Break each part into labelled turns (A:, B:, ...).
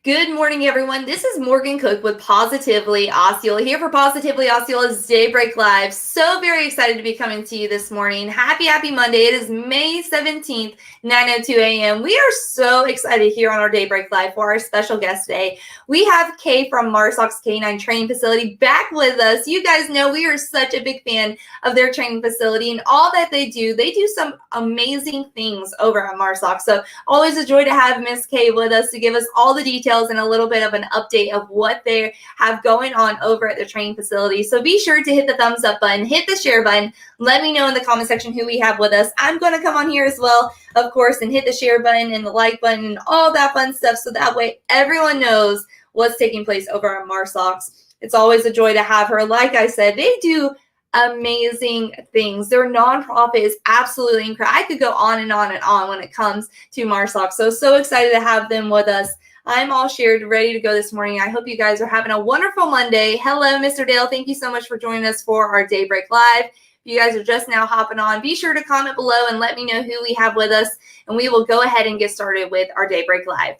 A: Good morning, everyone. This is Morgan Cook with Positively Osceola here for Positively Osceola's Daybreak Live. So very excited to be coming to you this morning. Happy Monday. It is May 17th, 9:02 a.m. We are so excited here on our Daybreak Live for our special guest today. We have Kay from Marsox Canine Training Facility back with us. You guys know we are such a big fan of their training facility and all that they do. They do some amazing things over at Marsox. So always a joy to have Miss Kay with us to give us all the details and a little bit of an update of what they have going on over at the training facility. So be sure to hit the thumbs up button, hit the share button. Let me know in the comment section who we have with us. I'm going to come on here as well, of course, and hit the share button and the like button and all that fun stuff. So that way everyone knows what's taking place over at Marsox. It's always a joy to have her. Like I said, they do amazing things. Their nonprofit is absolutely incredible. I could go on and on and on when it comes to Marsox. So excited to have them with us. I'm all shared, ready to go this morning. I hope you guys are having a wonderful Monday. Hello, Mr. Dale. Thank you so much for joining us for our Daybreak Live. If you guys are just now hopping on, be sure to comment below and let me know who we have with us, and we will go ahead and get started with our Daybreak Live.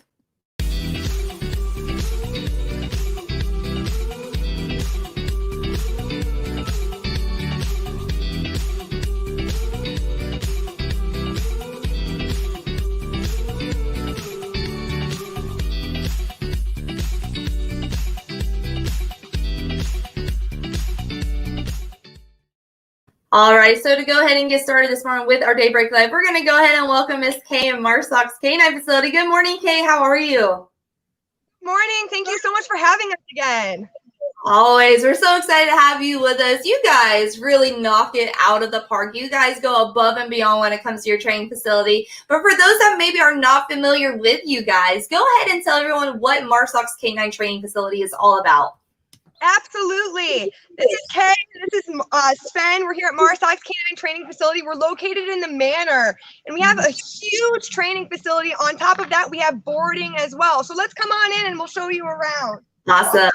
A: All right, so to go ahead and get started this morning with our Daybreak Live, we're going to go ahead and welcome Miss Kay of Marsox Canine Facility. Good morning, Kay. How are you?
B: Morning. Thank you so much for having us again.
A: Always. We're so excited to have you with us. You guys really knock it out of the park. You guys go above and beyond when it comes to your training facility. But for those that maybe are not familiar with you guys, go ahead and tell everyone what Marsox Canine Training Facility is all about.
B: Absolutely. This is Kay. This is Sven. We're here at Marsox Canine Training Facility. We're located in the Manor, and we have a huge training facility. On top of that, we have boarding as well. So let's come on in, and we'll show you around.
A: Awesome.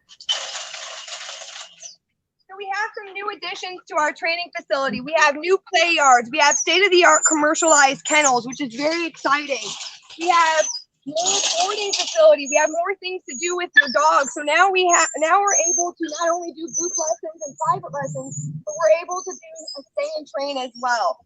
B: So we have some new additions to our training facility. We have new play yards. We have state-of-the-art commercialized kennels, which is very exciting. We have more boarding facility. We have more things to do with your dog. So now we're able to not only do group lessons and private lessons, but we're able to do a stay and train as well.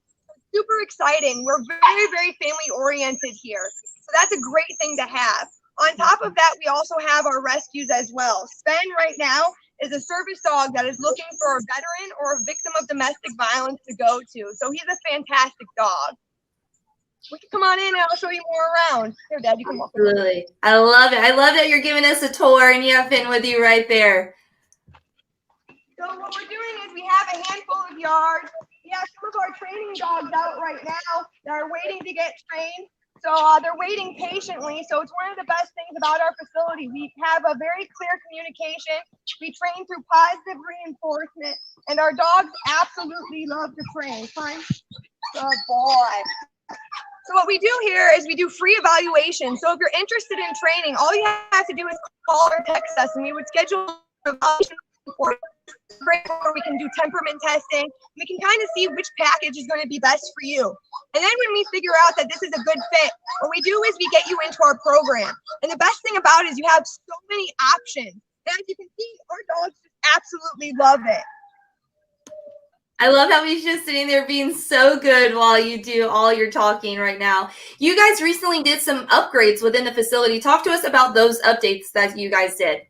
B: Super exciting. We're very family oriented here. So that's a great thing to have. On top of that, we also have our rescues as well. Sven right now is a service dog that is looking for a veteran or a victim of domestic violence to go to. So he's a fantastic dog. We can come on in and I'll show you more around. Here, Dad, you can walk.
A: Absolutely. I love it. I love that you're giving us a tour and you have Finn with you right there.
B: So what we're doing is we have a handful of yards. We have some of our training dogs out right now that are waiting to get trained. So they're waiting patiently. So it's one of the best things about our facility. We have a very clear communication. We train through positive reinforcement, and our dogs absolutely love to train. Fine. Good boy. So what we do here is we do free evaluation. So if you're interested in training, all you have to do is call or text us, and we would schedule an evaluation for where we can do temperament testing. We can kind of see which package is going to be best for you. And then when we figure out that this is a good fit, what we do is we get you into our program. And the best thing about it is you have so many options. And as you can see, our dogs just absolutely love it.
A: I love how he's just sitting there being so good while you do all your talking right now. You guys recently did some upgrades within the facility. Talk to us about those updates that you guys did.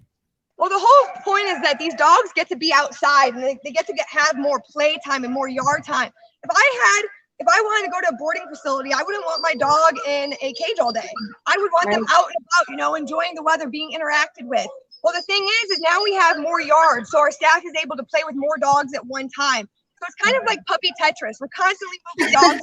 B: Well, the whole point is that these dogs get to be outside and they get to have more play time and more yard time. If I wanted to go to a boarding facility, I wouldn't want my dog in a cage all day. I would want them out and about, enjoying the weather, being interacted with. Well, the thing is now we have more yards, so our staff is able to play with more dogs at one time. So it's kind of like puppy Tetris. We're constantly moving dogs.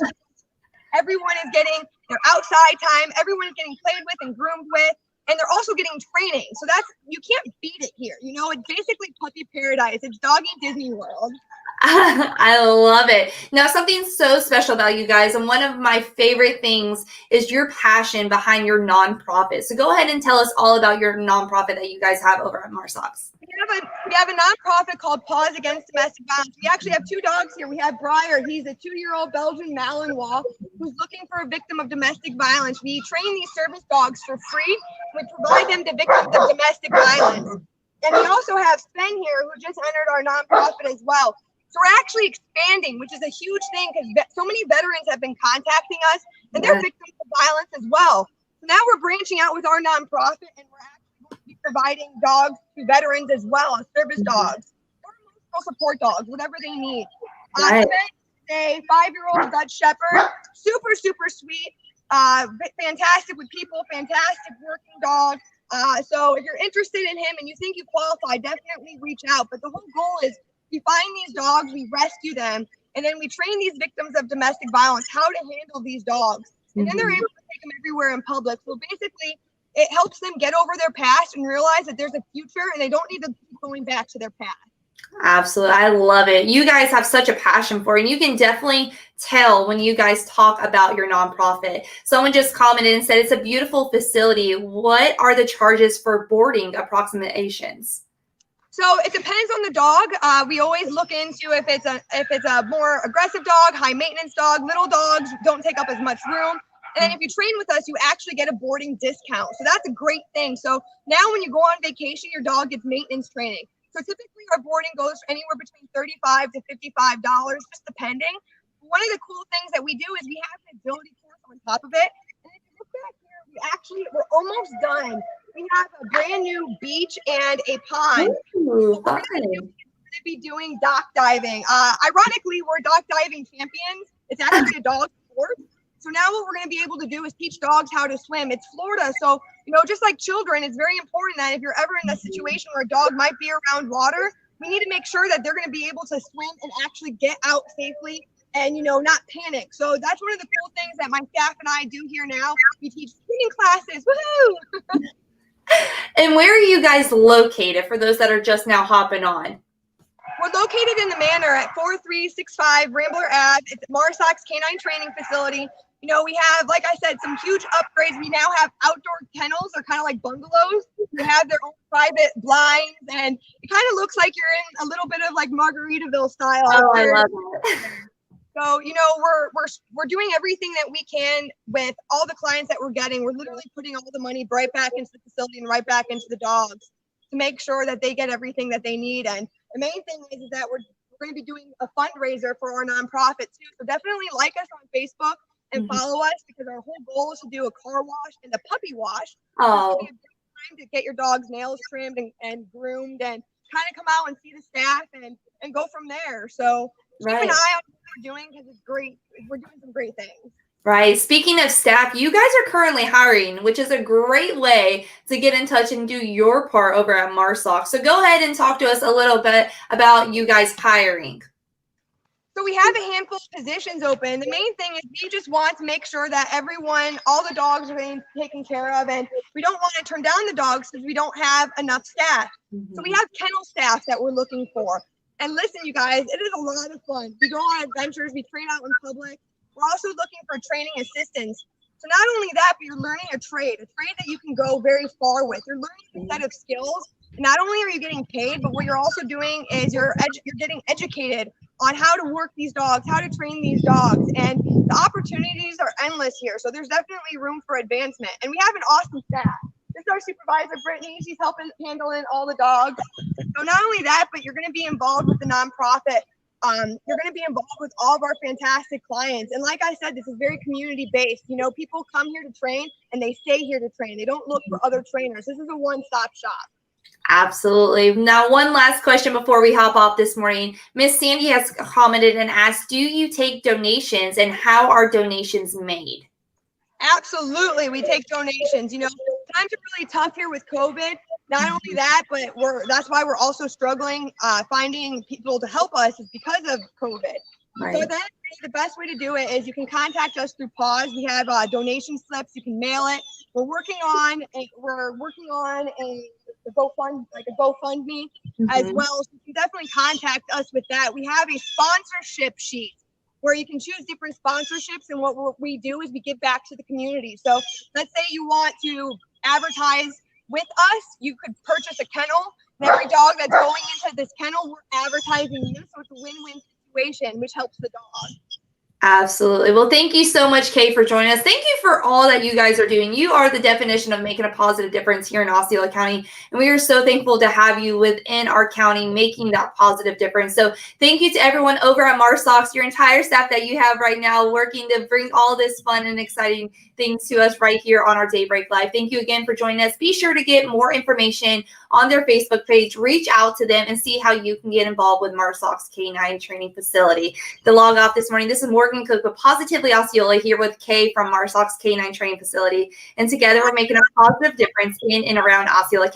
B: Everyone is getting their outside time. Everyone is getting played with and groomed with. And they're also getting training. So you can't beat it here. It's basically puppy paradise. It's doggy Disney World.
A: I love it. Now, something so special about you guys, and one of my favorite things is your passion behind your nonprofit. So go ahead and tell us all about your nonprofit that you guys have over at Marsox.
B: We we have a nonprofit called Paws against domestic violence. We actually have two dogs here. We have Briar. He's a 2-year-old Belgian Malinois who's looking for a victim of domestic violence. We train these service dogs for free. We provide them to victims of domestic violence. And we also have Sven here who just entered our nonprofit as well. So we're actually expanding, which is a huge thing because so many veterans have been contacting us and they're victims of violence as well. So now we're branching out with our nonprofit and we're actually going to be providing dogs to veterans as well as service dogs or emotional support dogs, whatever they need. Sven is a 5-year-old Dutch Shepherd, super, super sweet, fantastic with people, fantastic working dog. So if you're interested in him and you think you qualify, definitely reach out. But the whole goal is we find these dogs, we rescue them, and then we train these victims of domestic violence how to handle these dogs. And then they're able to take them everywhere in public. So basically, it helps them get over their past and realize that there's a future and they don't need to keep going back to their past.
A: Absolutely. I love it. You guys have such a passion for it. And you can definitely tell when you guys talk about your nonprofit. Someone just commented and said it's a beautiful facility. What are the charges for boarding approximations?
B: So it depends on the dog. We always look into if it's a more aggressive dog, high maintenance dog. Little dogs don't take up as much room. And then if you train with us, you actually get a boarding discount. So that's a great thing. So now when you go on vacation, your dog gets maintenance training. So typically our boarding goes anywhere between $35 to $55, just depending. One of the cool things that we do is we have an agility course on top of it. And if you look back here, we're almost done. We have a brand new beach and a pond.
A: Ooh,
B: we're going to be doing dock diving. Ironically, we're dock diving champions. It's actually a dog sport. So now what we're going to be able to do is teach dogs how to swim. It's Florida, so just like children, it's very important that if you're ever in a situation where a dog might be around water, we need to make sure that they're going to be able to swim and actually get out safely and not panic. So that's one of the cool things that my staff and I do here now. We teach swimming classes. Woohoo! And
A: where are you guys located for those that are just now hopping on?
B: We're located in the Manor at 4365 Rambler Ave. It's Marsock's Canine Training Facility. We have, like I said, some huge upgrades. We now have outdoor kennels. They're kind of like bungalows. They have their own private blinds, and it kind of looks like you're in a little bit of like Margaritaville style.
A: Oh, I love it.
B: So, we're doing everything that we can with all the clients that we're getting. We're literally putting all the money right back into the facility and right back into the dogs to make sure that they get everything that they need. And the main thing is that we're going to be doing a fundraiser for our nonprofit too. So definitely like us on Facebook and follow us, because our whole goal is to do a car wash and a puppy wash.
A: Oh.
B: It's a great time to get your dog's nails trimmed and groomed and kind of come out and see the staff and go from there. So keep an eye on what we're doing, because it's great. We're doing some great things.
A: Right. Speaking of staff, you guys are currently hiring, which is a great way to get in touch and do your part over at Marsock. So go ahead and talk to us a little bit about you guys hiring.
B: So we have a handful of positions open. The main thing is we just want to make sure that all the dogs are being taken care of, and we don't want to turn down the dogs because we don't have enough staff. So we have kennel staff that we're looking for. And listen, you guys, it is a lot of fun. We go on adventures, we train out in public. We're also looking for training assistants. So not only that, but you're learning a trade that you can go very far with. You're learning a set of skills. And not only are you getting paid, but what you're also doing is you're getting educated on how to work these dogs, how to train these dogs. And the opportunities are endless here. So there's definitely room for advancement. And we have an awesome staff. This is our supervisor, Brittany. She's handling all the dogs. So not only that, but you're going to be involved with the nonprofit. You're going to be involved with all of our fantastic clients. And like I said, this is very community-based. People come here to train and they stay here to train. They don't look for other trainers. This is a one-stop shop.
A: Absolutely. Now, one last question before we hop off this morning. Miss Sandy has commented and asked, do you take donations, and how are donations made?
B: Absolutely. We take donations. Times are really tough here with COVID. Not only that, but that's why we're also struggling finding people to help us, is because of COVID. Right. So then the best way to do it is you can contact us through Paws. We have donation slips. You can mail it. We're working on a GoFundMe as well. So you can definitely contact us with that. We have a sponsorship sheet where you can choose different sponsorships, and what we do is we give back to the community. So let's say you want to advertise with us, you could purchase a kennel And every dog that's going into this kennel, we're advertising you, so it's a win-win situation, which helps the dog.
A: Absolutely. Well, thank you so much, Kay, for joining us. Thank you for all that you guys are doing. You are the definition of making a positive difference here in Osceola County, and we are so thankful to have you within our county making that positive difference. So thank you to everyone over at Marsox, your entire staff that you have right now working to bring all this fun and exciting things to us right here on our Daybreak Live. Thank you again for joining us. Be sure to get more information on their Facebook page. Reach out to them and see how you can get involved with Marsox Canine Training Facility. The log off this morning, this is Morgan Cook with Positively Osceola here with Kay from Marsox Canine Training Facility. And together we're making a positive difference in and around Osceola County.